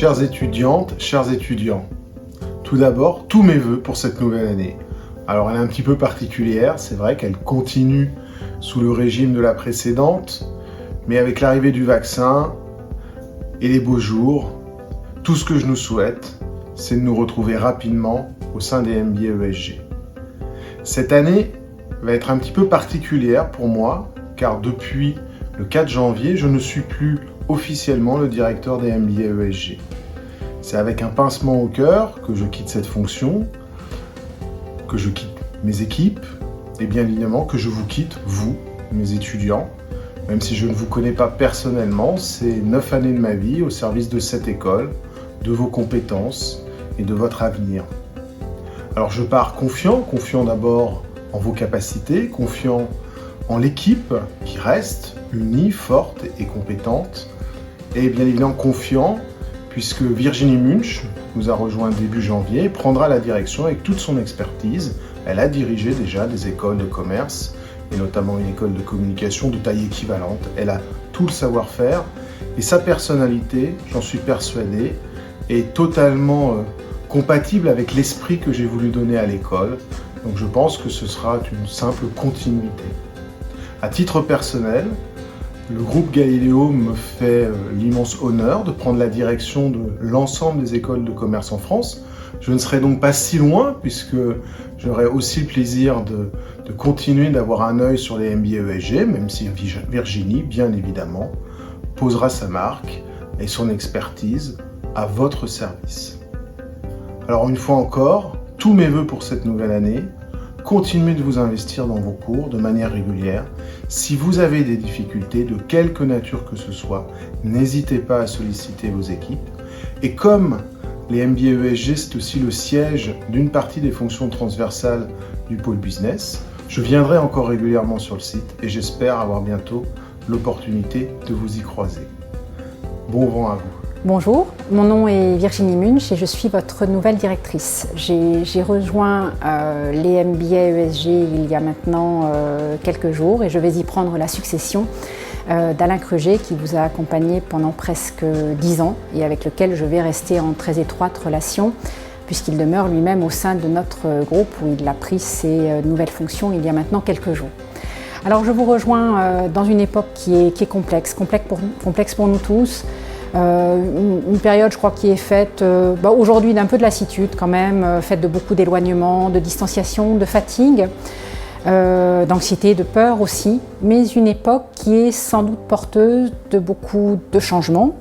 Chères étudiantes, chers étudiants, tout d'abord, tous mes vœux pour cette nouvelle année. Alors elle est un petit peu particulière, c'est vrai qu'elle continue sous le régime de la précédente, mais avec l'arrivée du vaccin et les beaux jours, tout ce que je nous souhaite, c'est de nous retrouver rapidement au sein des MBA ESG. Cette année va être un petit peu particulière pour moi, car depuis le 4 janvier, je ne suis plus officiellement le directeur des MBA ESG. C'est avec un pincement au cœur que je quitte cette fonction, que je quitte mes équipes, et bien évidemment que je vous quitte, vous, mes étudiants. Même si je ne vous connais pas personnellement, c'est 9 années de ma vie au service de cette école, de vos compétences et de votre avenir. Alors je pars confiant d'abord en vos capacités, confiant en l'équipe qui reste unie, forte et compétente, et bien évidemment confiant puisque Virginie Munch nous a rejoint début janvier et prendra la direction avec toute son expertise. Elle a dirigé déjà des écoles de commerce et notamment une école de communication de taille équivalente. Elle a tout le savoir-faire et sa personnalité, j'en suis persuadé, est totalement compatible avec l'esprit que j'ai voulu donner à l'école. Donc je pense que ce sera une simple continuité. À titre personnel, le groupe Galileo me fait l'immense honneur de prendre la direction de l'ensemble des écoles de commerce en France. Je ne serai donc pas si loin puisque j'aurai aussi le plaisir de continuer d'avoir un œil sur les MBA ESG, même si Virginie, bien évidemment, posera sa marque et son expertise à votre service. Alors une fois encore, tous mes vœux pour cette nouvelle année. Continuez de vous investir dans vos cours de manière régulière. Si vous avez des difficultés de quelque nature que ce soit, n'hésitez pas à solliciter vos équipes. Et comme les MBA ESG, c'est aussi le siège d'une partie des fonctions transversales du pôle business, je viendrai encore régulièrement sur le site et j'espère avoir bientôt l'opportunité de vous y croiser. Bon vent à vous. Bonjour, mon nom est Virginie Munch et je suis votre nouvelle directrice. J'ai rejoint les MBA ESG il y a maintenant quelques jours et je vais y prendre la succession d'Alain Kruger qui vous a accompagné pendant presque 10 ans et avec lequel je vais rester en très étroite relation puisqu'il demeure lui-même au sein de notre groupe où il a pris ses nouvelles fonctions il y a maintenant quelques jours. Alors je vous rejoins dans une époque qui est complexe pour nous tous. Une période, je crois, qui est faite aujourd'hui d'un peu de lassitude quand même, faite de beaucoup d'éloignement, de distanciation, de fatigue, d'anxiété, de peur aussi, mais une époque qui est sans doute porteuse de beaucoup de changements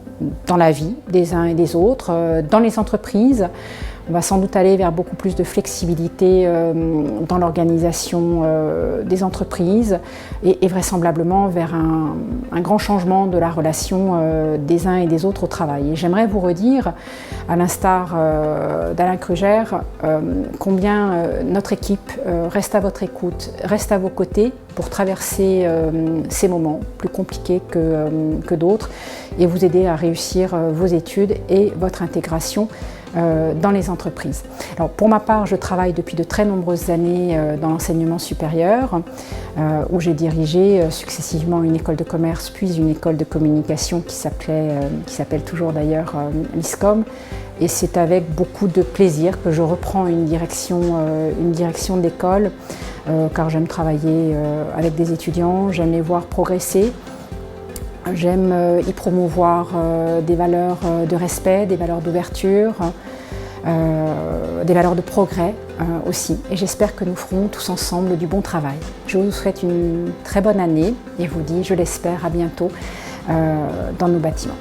dans la vie des uns et des autres, dans les entreprises. On va sans doute aller vers beaucoup plus de flexibilité dans l'organisation des entreprises et vraisemblablement vers un grand changement de la relation des uns et des autres au travail. Et j'aimerais vous redire, à l'instar d'Alain Kruger, combien notre équipe reste à votre écoute, reste à vos côtés pour traverser ces moments plus compliqués que d'autres et vous aider à réussir vos études et votre intégration dans les entreprises. Alors, pour ma part, je travaille depuis de très nombreuses années dans l'enseignement supérieur, où j'ai dirigé successivement une école de commerce, puis une école de communication qui s'appelle toujours d'ailleurs l'ISCOM. Et c'est avec beaucoup de plaisir que je reprends une direction d'école, car j'aime travailler avec des étudiants, j'aime les voir progresser. J'aime y promouvoir des valeurs de respect, des valeurs d'ouverture, des valeurs de progrès aussi. Et j'espère que nous ferons tous ensemble du bon travail. Je vous souhaite une très bonne année et vous dis, je l'espère, à bientôt dans nos bâtiments.